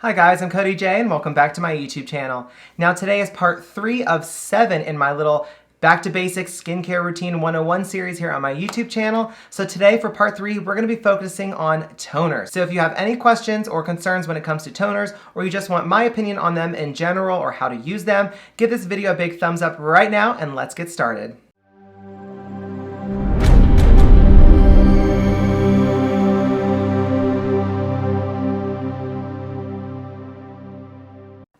Hi guys, I'm Cody Jay and welcome back to my YouTube channel. Now today is part 3 of 7 in my little Back to Basics Skincare Routine 101 series here on my YouTube channel. So today for part 3, we're going to be focusing on toners. So if you have any questions or concerns when it comes to toners, or you just want my opinion on them in general or how to use them, give this video a big thumbs up right now and let's get started.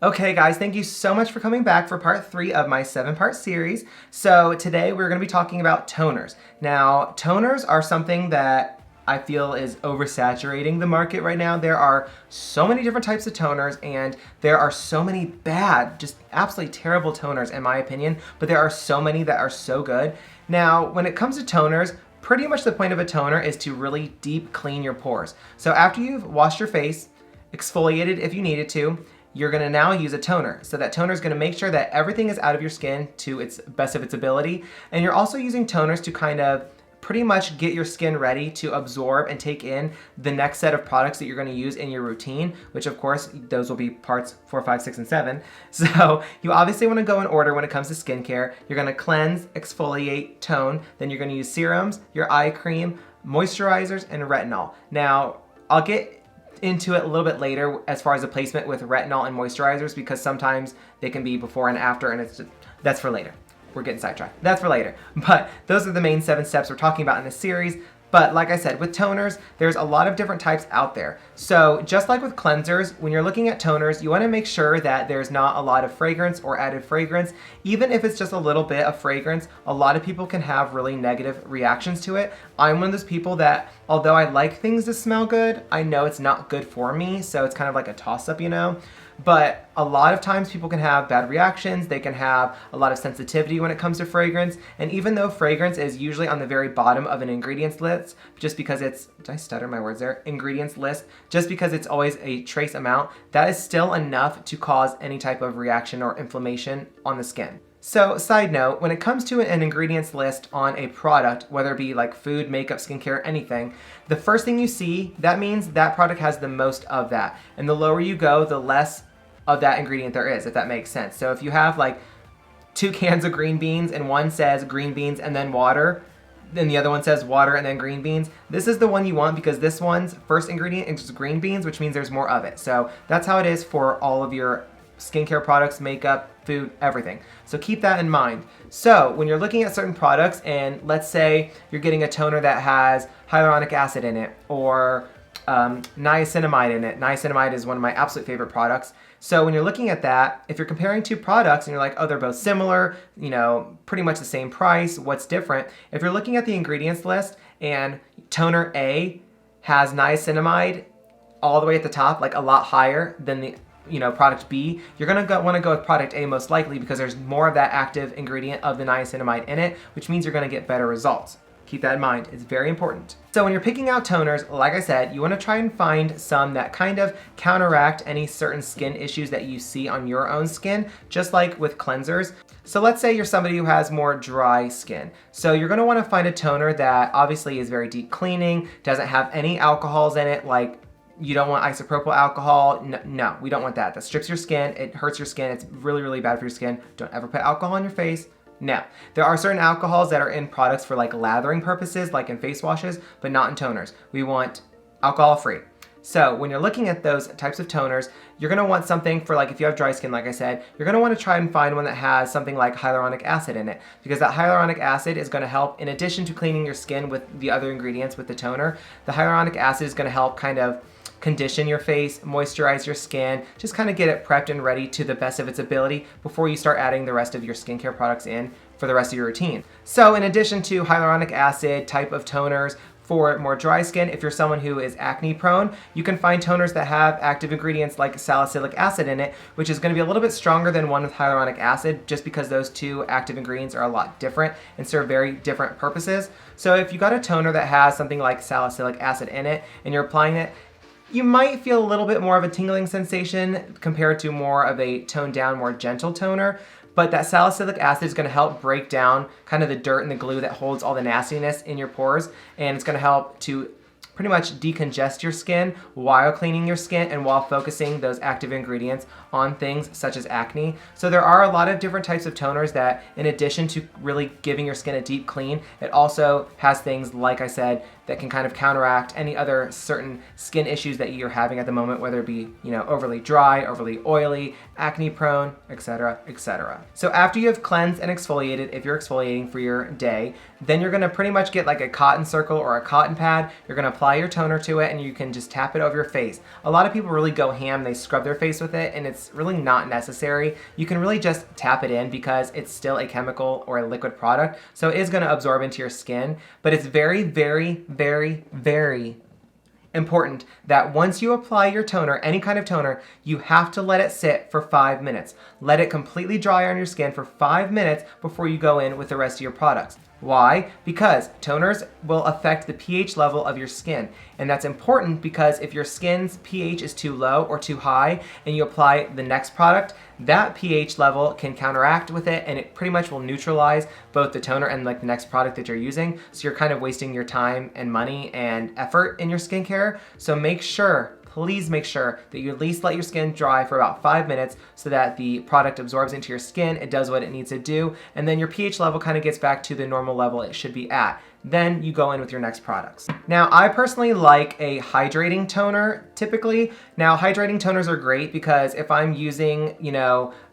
Okay guys, thank you so much for coming back for part 3 of my 7-part series. So today we're going to be talking about toners. Now, toners are something that I feel is oversaturating the market right now. There are so many different types of toners and there are so many bad, just absolutely terrible toners in my opinion, but there are so many that are so good. Now, when it comes to toners, pretty much the point of a toner is to really deep clean your pores. So after you've washed your face, exfoliated if you needed to, you're gonna now use a toner. So that toner is gonna make sure that everything is out of your skin to its best of its ability. And you're also using toners to kind of pretty much get your skin ready to absorb and take in the next set of products that you're gonna use in your routine, which of course, those will be parts 4, 5, 6, and 7. So you obviously wanna go in order when it comes to skincare. You're gonna cleanse, exfoliate, tone, then you're gonna use serums, your eye cream, moisturizers, and retinol. Now, I'll get into it a little bit later as far as the placement with retinol and moisturizers because sometimes they can be before and after and that's for later. We're getting sidetracked. That's for later. But those are the main 7 steps we're talking about in this series. But like I said, with toners, there's a lot of different types out there. So just like with cleansers, when you're looking at toners, you want to make sure that there's not a lot of fragrance or added fragrance. Even if it's just a little bit of fragrance, a lot of people can have really negative reactions to it. I'm one of those people that, although I like things to smell good, I know it's not good for me. So it's kind of like a toss-up, you know? But a lot of times people can have bad reactions, they can have a lot of sensitivity when it comes to fragrance, and even though fragrance is usually on the very bottom of an ingredients list, just because it's, did I stutter my words there? Ingredients list, just because it's always a trace amount, that is still enough to cause any type of reaction or inflammation on the skin. So, side note, when it comes to an ingredients list on a product, whether it be like food, makeup, skincare, anything, the first thing you see, that means that product has the most of that. And the lower you go, the less of that ingredient there is, if that makes sense. So if you have like 2 cans of green beans and one says green beans and then water, then the other one says water and then green beans, this is the one you want because this one's first ingredient is green beans, which means there's more of it. So that's how it is for all of your skincare products, makeup, food, everything. So keep that in mind. So when you're looking at certain products and let's say you're getting a toner that has hyaluronic acid in it or niacinamide in it. Niacinamide is one of my absolute favorite products. So when you're looking at that, if you're comparing 2 products and you're like, oh, they're both similar, you know, pretty much the same price, what's different? If you're looking at the ingredients list and toner A has niacinamide all the way at the top, like a lot higher than the product B, you're gonna want to go with product A most likely because there's more of that active ingredient of the niacinamide in it, which means you're gonna get better results. Keep that in mind, it's very important. So when you're picking out toners, like I said, you wanna try and find some that kind of counteract any certain skin issues that you see on your own skin, just like with cleansers. So let's say you're somebody who has more dry skin. So you're gonna wanna find a toner that obviously is very deep cleaning, doesn't have any alcohols in it, like you don't want isopropyl alcohol. No, we don't want that. That strips your skin, it hurts your skin, it's really, really bad for your skin. Don't ever put alcohol on your face. Now, there are certain alcohols that are in products for like lathering purposes, like in face washes, but not in toners. We want alcohol-free. So when you're looking at those types of toners, you're gonna want something for like, if you have dry skin, like I said, you're gonna wanna try and find one that has something like hyaluronic acid in it, because that hyaluronic acid is gonna help, in addition to cleaning your skin with the other ingredients with the toner, the hyaluronic acid is gonna help kind of condition your face, moisturize your skin, just kind of get it prepped and ready to the best of its ability before you start adding the rest of your skincare products in for the rest of your routine. So in addition to hyaluronic acid type of toners, for more dry skin, if you're someone who is acne prone, you can find toners that have active ingredients like salicylic acid in it, which is going to be a little bit stronger than one with hyaluronic acid, just because those 2 active ingredients are a lot different and serve very different purposes. So if you got a toner that has something like salicylic acid in it and you're applying it, you might feel a little bit more of a tingling sensation compared to more of a toned down, more gentle toner. But that salicylic acid is gonna help break down kind of the dirt and the glue that holds all the nastiness in your pores. And it's gonna help to pretty much decongest your skin while cleaning your skin and while focusing those active ingredients on things such as acne. So there are a lot of different types of toners that, in addition to really giving your skin a deep clean, it also has things, like I said, that can kind of counteract any other certain skin issues that you're having at the moment, whether it be, overly dry, overly oily, acne prone, etc., etc. So after you have cleansed and exfoliated, if you're exfoliating for your day, then you're gonna pretty much get like a cotton circle or a cotton pad. You're gonna apply your toner to it and you can just tap it over your face. A lot of people really go ham, they scrub their face with it, and it's really not necessary. You can really just tap it in because it's still a chemical or a liquid product, so it is gonna absorb into your skin, but it's very, very, very, very important that once you apply your toner, any kind of toner, you have to let it sit for 5 minutes. Let it completely dry on your skin for 5 minutes before you go in with the rest of your products. Why? Because toners will affect the pH level of your skin. And that's important because if your skin's pH is too low or too high and you apply the next product, that pH level can counteract with it and it pretty much will neutralize both the toner and like the next product that you're using. So you're kind of wasting your time and money and effort in your skincare. So please make sure that you at least let your skin dry for about 5 minutes so that the product absorbs into your skin, it does what it needs to do, and then your pH level kind of gets back to the normal level it should be at. Then you go in with your next products. Now, I personally like a hydrating toner typically. Now, hydrating toners are great because if I'm using,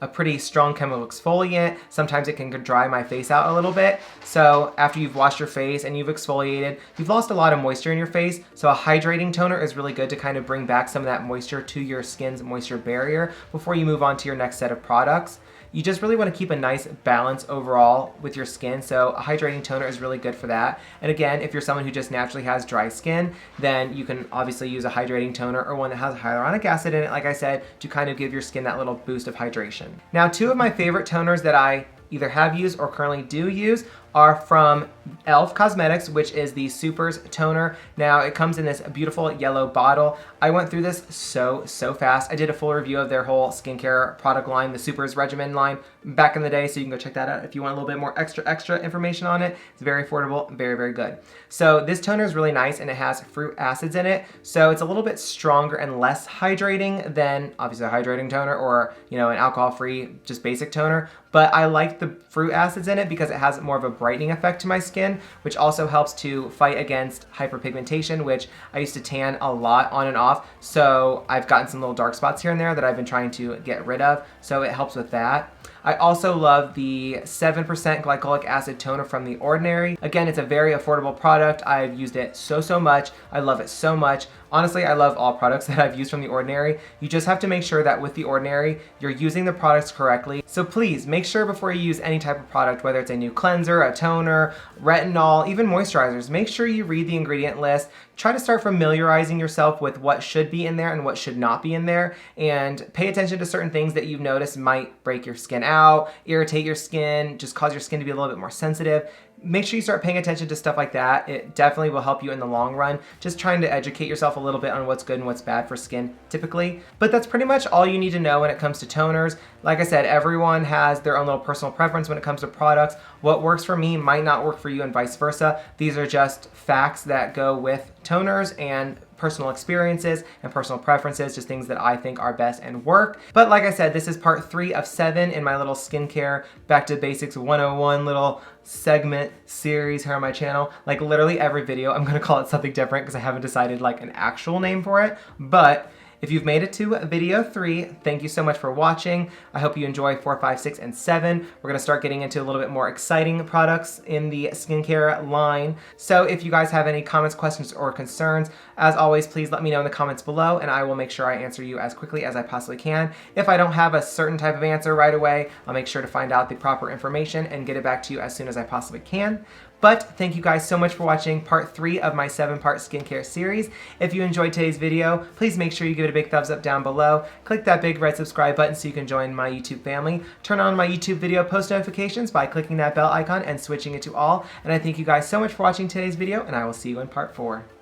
a pretty strong chemical exfoliant, sometimes it can dry my face out a little bit. So after you've washed your face and you've exfoliated, you've lost a lot of moisture in your face. So a hydrating toner is really good to kind of bring back some of that moisture to your skin's moisture barrier before you move on to your next set of products. You just really want to keep a nice balance overall with your skin, so a hydrating toner is really good for that. And again, if you're someone who just naturally has dry skin, then you can obviously use a hydrating toner or one that has hyaluronic acid in it, like I said, to kind of give your skin that little boost of hydration. Now, two of my favorite toners that I either have used or currently do use are from e.l.f. Cosmetics, which is the Supers toner. Now, it comes in this beautiful yellow bottle. I went through this so fast. I did a full review of their whole skincare product line, the Supers regimen line, back in the day, so you can go check that out if you want a little bit more extra information on it. It's very affordable, very, very good. So this toner is really nice and it has fruit acids in it, so it's a little bit stronger and less hydrating than obviously a hydrating toner or, an alcohol-free, just basic toner. But I like the fruit acids in it because it has more of a brightening effect to my skin, which also helps to fight against hyperpigmentation, which I used to tan a lot on and off. So I've gotten some little dark spots here and there that I've been trying to get rid of. So it helps with that. I also love the 7% glycolic acid toner from The Ordinary. Again, it's a very affordable product. I've used it so much. I love it so much. Honestly, I love all products that I've used from The Ordinary. You just have to make sure that with The Ordinary, you're using the products correctly. So please make sure before you use any type of product, whether it's a new cleanser, a toner, retinol, even moisturizers, make sure you read the ingredient list. Try to start familiarizing yourself with what should be in there and what should not be in there, and pay attention to certain things that you've noticed might break your skin out, irritate your skin, just cause your skin to be a little bit more sensitive. Make sure you start paying attention to stuff like that. It definitely will help you in the long run. Just trying to educate yourself a little bit on what's good and what's bad for skin typically. But that's pretty much all you need to know when it comes to toners. Like I said, everyone has their own little personal preference when it comes to products. What works for me might not work for you and vice versa. These are just facts that go with toners and personal experiences and personal preferences, just things that I think are best and work. But like I said, this is part 3 of 7 in my little skincare Back to Basics 101 little segment series here on my channel. Like literally every video, I'm gonna call it something different because I haven't decided like an actual name for it. But if you've made it to video 3, thank you so much for watching. I hope you enjoy 4, 5, 6, and 7. We're gonna start getting into a little bit more exciting products in the skincare line. So if you guys have any comments, questions, or concerns, as always, please let me know in the comments below and I will make sure I answer you as quickly as I possibly can. If I don't have a certain type of answer right away, I'll make sure to find out the proper information and get it back to you as soon as I possibly can. But thank you guys so much for watching part 3 of my 7-part skincare series. If you enjoyed today's video, please make sure you give it a big thumbs up down below. Click that big red subscribe button so you can join my YouTube family. Turn on my YouTube video post notifications by clicking that bell icon and switching it to all. And I thank you guys so much for watching today's video, and I will see you in part 4.